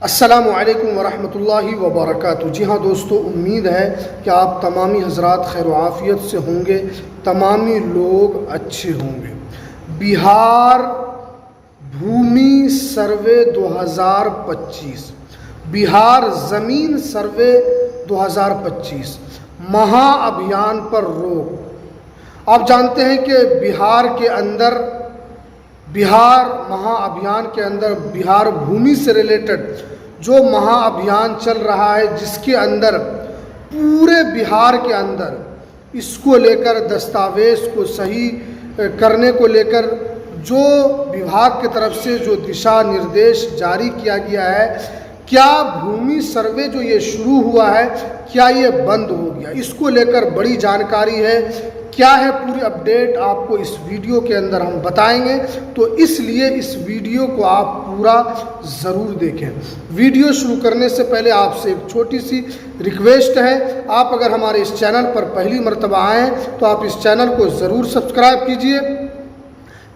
अस्सलामु अलैकुम वरहमतुल्लाहि वबरकातुहू। जी हाँ दोस्तों, उम्मीद है कि आप तमामी हज़रात खैर व आफ़ियत से होंगे, तमामी लोग अच्छे होंगे। बिहार भूमि सर्वे 2025, बिहार ज़मीन सर्वे 2025 महाअभियान पर रोक। आप जानते हैं कि बिहार के अंदर बिहार महाअभियान के अंदर बिहार भूमि से रिलेटेड जो महाअभियान चल रहा है, जिसके अंदर पूरे बिहार के अंदर इसको लेकर दस्तावेज़ को सही करने को लेकर जो विभाग की तरफ से जो दिशा निर्देश जारी किया गया है, क्या भूमि सर्वे जो ये शुरू हुआ है क्या ये बंद हो गया, इसको लेकर बड़ी जानकारी है। क्या है पूरी अपडेट आपको इस वीडियो के अंदर हम बताएंगे, तो इसलिए इस वीडियो को आप पूरा ज़रूर देखें। वीडियो शुरू करने से पहले आपसे एक छोटी सी रिक्वेस्ट है, आप अगर हमारे इस चैनल पर पहली मर्तबा आएँ तो आप इस चैनल को ज़रूर सब्सक्राइब कीजिए,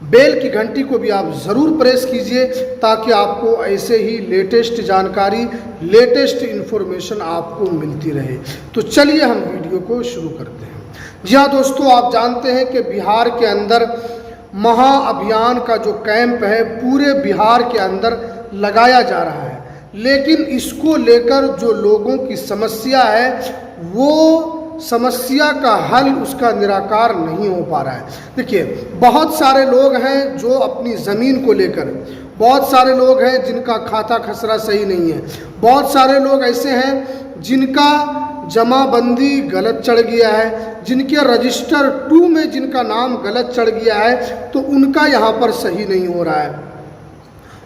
बेल की घंटी को भी आप ज़रूर प्रेस कीजिए ताकि आपको ऐसे ही लेटेस्ट जानकारी, लेटेस्ट इन्फॉर्मेशन आपको मिलती रहे। तो चलिए हम वीडियो को शुरू करते हैं। जी हाँ दोस्तों, आप जानते हैं कि बिहार के अंदर महाअभियान का जो कैंप है पूरे बिहार के अंदर लगाया जा रहा है, लेकिन इसको लेकर जो लोगों की समस्या है वो समस्या का हल, उसका निराकार नहीं हो पा रहा है। देखिए, बहुत सारे लोग हैं जो अपनी ज़मीन को लेकर, बहुत सारे लोग हैं जिनका खाता खसरा सही नहीं है, बहुत सारे लोग ऐसे हैं जिनका जमाबंदी गलत चढ़ गया है, जिनके रजिस्टर 2 में जिनका नाम गलत चढ़ गया है, तो उनका यहाँ पर सही नहीं हो रहा है।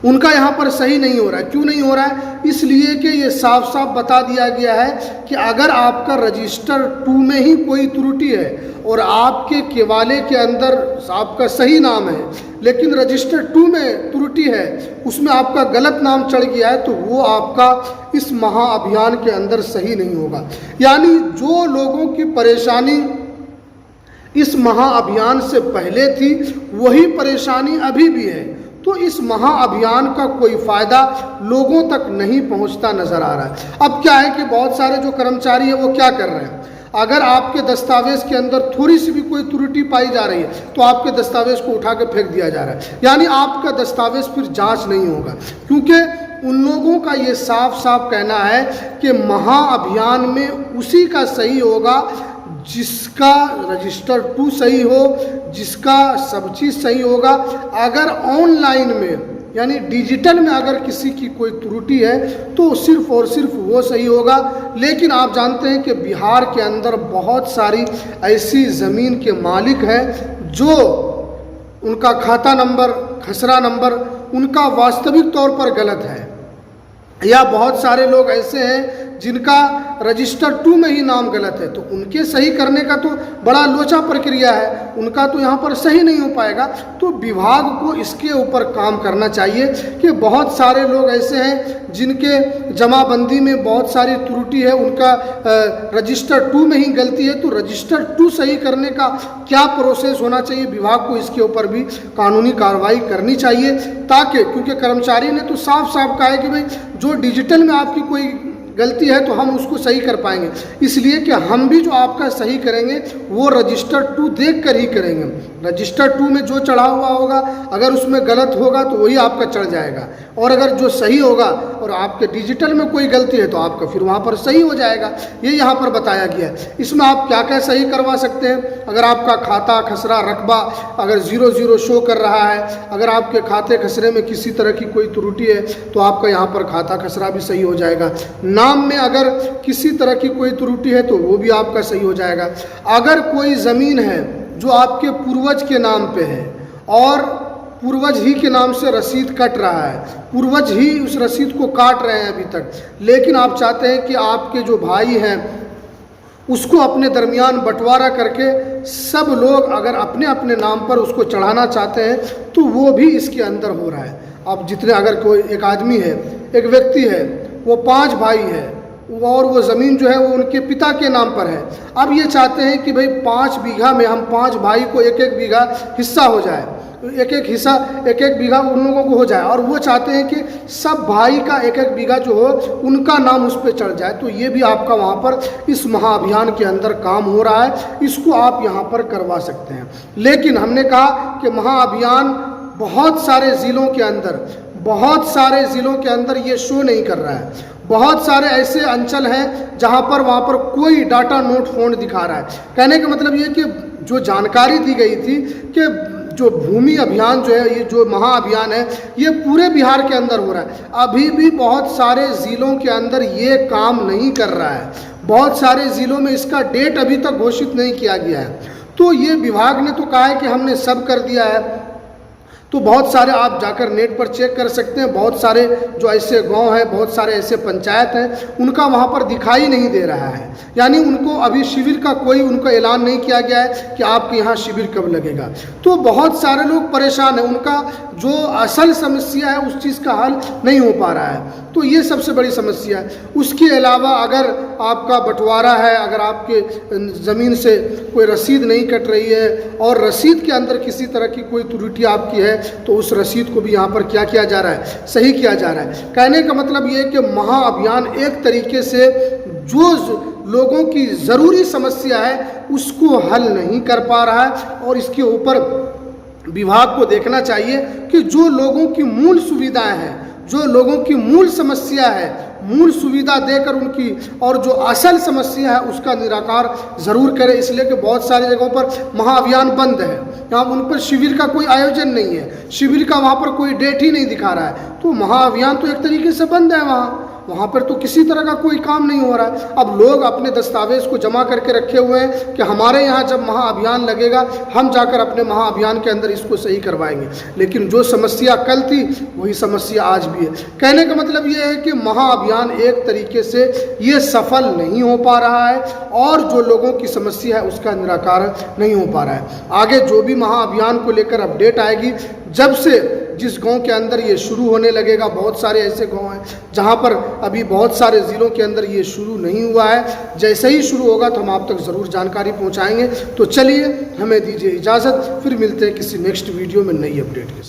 उनका यहाँ पर सही नहीं हो रहा है। क्यों नहीं हो रहा है? इसलिए कि ये साफ साफ बता दिया गया है कि अगर आपका रजिस्टर 2 में ही कोई त्रुटि है और आपके केवाले के अंदर आपका सही नाम है, लेकिन रजिस्टर 2 में त्रुटि है, उसमें आपका गलत नाम चढ़ गया है, तो वो आपका इस महाअभियान के अंदर सही नहीं होगा। यानी जो लोगों की परेशानी इस महाअभियान से पहले थी वही परेशानी अभी भी है, तो इस महाअभियान का कोई फ़ायदा लोगों तक नहीं पहुंचता नज़र आ रहा है। अब क्या है कि बहुत सारे जो कर्मचारी हैं वो क्या कर रहे हैं, अगर आपके दस्तावेज़ के अंदर थोड़ी सी भी कोई त्रुटि पाई जा रही है तो आपके दस्तावेज़ को उठा के फेंक दिया जा रहा है, यानी आपका दस्तावेज़ फिर जांच नहीं होगा। क्योंकि उन लोगों का ये साफ साफ कहना है कि महाअभियान में उसी का सही होगा जिसका रजिस्टर 2 सही हो, जिसका सब चीज़ सही होगा। अगर ऑनलाइन में यानी डिजिटल में अगर किसी की कोई त्रुटि है तो सिर्फ और सिर्फ वो सही होगा। लेकिन आप जानते हैं कि बिहार के अंदर बहुत सारी ऐसी ज़मीन के मालिक हैं जो उनका खाता नंबर, खसरा नंबर उनका वास्तविक तौर पर गलत है, या बहुत सारे लोग ऐसे हैं जिनका रजिस्टर 2 में ही नाम गलत है, तो उनके सही करने का तो बड़ा लोचा प्रक्रिया है, उनका तो यहाँ पर सही नहीं हो पाएगा। तो विभाग को इसके ऊपर काम करना चाहिए कि बहुत सारे लोग ऐसे हैं जिनके जमाबंदी में बहुत सारी त्रुटि है, उनका रजिस्टर 2 में ही गलती है, तो रजिस्टर 2 सही करने का क्या प्रोसेस होना चाहिए, विभाग को इसके ऊपर भी कानूनी कार्रवाई करनी चाहिए, ताकि क्योंकि कर्मचारी ने तो साफ साफ कहा है कि भाई जो डिजिटल में आपकी कोई गलती है तो हम उसको सही कर पाएंगे, इसलिए कि हम भी जो आपका सही करेंगे वो रजिस्टर 2 देख कर ही करेंगे। रजिस्टर 2 में जो चढ़ा हुआ होगा अगर उसमें गलत होगा तो वही आपका चढ़ जाएगा, और अगर जो सही होगा और आपके डिजिटल में कोई गलती है तो आपका फिर वहाँ पर सही हो जाएगा। ये यहाँ पर बताया गया है। इसमें आप क्या क्या सही करवा सकते हैं, अगर आपका खाता खसरा रकबा अगर 00 शो कर रहा है, अगर आपके खाते खसरे में किसी तरह की कोई त्रुटि है तो आपका यहाँ पर खाता खसरा भी सही हो जाएगा। नाम में अगर किसी तरह की कोई त्रुटि है तो वो भी आपका सही हो जाएगा। अगर कोई ज़मीन है जो आपके पूर्वज के नाम पे है और पूर्वज ही के नाम से रसीद कट रहा है, पूर्वज ही उस रसीद को काट रहे हैं अभी तक, लेकिन आप चाहते हैं कि आपके जो भाई हैं उसको अपने दरमियान बंटवारा करके सब लोग अगर अपने अपने नाम पर उसको चढ़ाना चाहते हैं तो वो भी इसके अंदर हो रहा है। अब जितने अगर कोई एक आदमी है, एक व्यक्ति है, वो 5 भाई है, और वो ज़मीन जो है वो उनके पिता के नाम पर है। अब ये चाहते हैं कि भाई 5 बीघा में हम 5 भाई को एक एक बीघा हिस्सा हो जाए, एक एक हिस्सा, एक एक बीघा उन लोगों को हो जाए, और वो चाहते हैं कि सब भाई का एक एक बीघा जो हो उनका नाम उस पर चढ़ जाए। तो ये भी आपका वहाँ पर इस महाअभियान के अंदर काम हो रहा है, इसको आप यहाँ पर करवा सकते हैं। लेकिन हमने कहा कि महाअभियान बहुत सारे ज़िलों के अंदर ये शो नहीं कर रहा है। बहुत सारे ऐसे अंचल हैं जहाँ पर वहाँ पर कोई डाटा नोट फोन दिखा रहा है। कहने का मतलब ये कि जो जानकारी दी गई थी कि जो भूमि अभियान जो है, ये जो महाअभियान है, ये पूरे बिहार के अंदर हो रहा है, अभी भी बहुत सारे ज़िलों के अंदर ये काम नहीं कर रहा है। बहुत सारे ज़िलों में इसका डेट अभी तक घोषित नहीं किया गया है। तो ये विभाग ने तो कहा है कि हमने सब कर दिया है। तो बहुत सारे आप जाकर नेट पर चेक कर सकते हैं, बहुत सारे जो ऐसे गांव हैं, बहुत सारे ऐसे पंचायत हैं, उनका वहां पर दिखाई नहीं दे रहा है। यानी उनको अभी शिविर का कोई उनका ऐलान नहीं किया गया है कि आपके यहाँ शिविर कब लगेगा। तो बहुत सारे लोग परेशान हैं, उनका जो असल समस्या है उस चीज़ का हल नहीं हो पा रहा है। तो ये सबसे बड़ी समस्या है। उसके अलावा अगर आपका बंटवारा है, अगर आपके ज़मीन से कोई रसीद नहीं कट रही है और रसीद के अंदर किसी तरह की कोई त्रुटि आपकी है, तो उस रसीद को भी यहाँ पर क्या किया जा रहा है, सही किया जा रहा है। कहने का मतलब ये है कि महाअभियान एक तरीके से जो लोगों की ज़रूरी समस्या है उसको हल नहीं कर पा रहा है, और इसके ऊपर विभाग को देखना चाहिए कि जो लोगों की मूल सुविधाएं हैं, जो लोगों की मूल समस्या है, मूल सुविधा देकर उनकी, और जो असल समस्या है उसका निराकार ज़रूर करें। इसलिए कि बहुत सारी जगहों पर महाअभियान बंद है, यहाँ उन पर शिविर का कोई आयोजन नहीं है, शिविर का वहाँ पर कोई डेट ही नहीं दिखा रहा है। तो महाअभियान तो एक तरीके से बंद है, वहाँ पर तो किसी तरह का कोई काम नहीं हो रहा है। अब लोग अपने दस्तावेज़ को जमा करके रखे हुए हैं कि हमारे यहाँ जब महाअभियान लगेगा हम जाकर अपने महाअभियान के अंदर इसको सही करवाएंगे। लेकिन जो समस्या कल थी वही समस्या आज भी है। कहने का मतलब ये है कि महाअभियान एक तरीके से ये सफल नहीं हो पा रहा है, और जो लोगों की समस्या है उसका निराकरण नहीं हो पा रहा है। आगे जो भी महाअभियान को लेकर अपडेट आएगी, जब से जिस गांव के अंदर ये शुरू होने लगेगा, बहुत सारे ऐसे गांव हैं जहां पर अभी बहुत सारे ज़िलों के अंदर ये शुरू नहीं हुआ है, जैसे ही शुरू होगा तो हम आप तक ज़रूर जानकारी पहुंचाएंगे। तो चलिए हमें दीजिए इजाज़त, फिर मिलते हैं किसी नेक्स्ट वीडियो में नई अपडेट के साथ।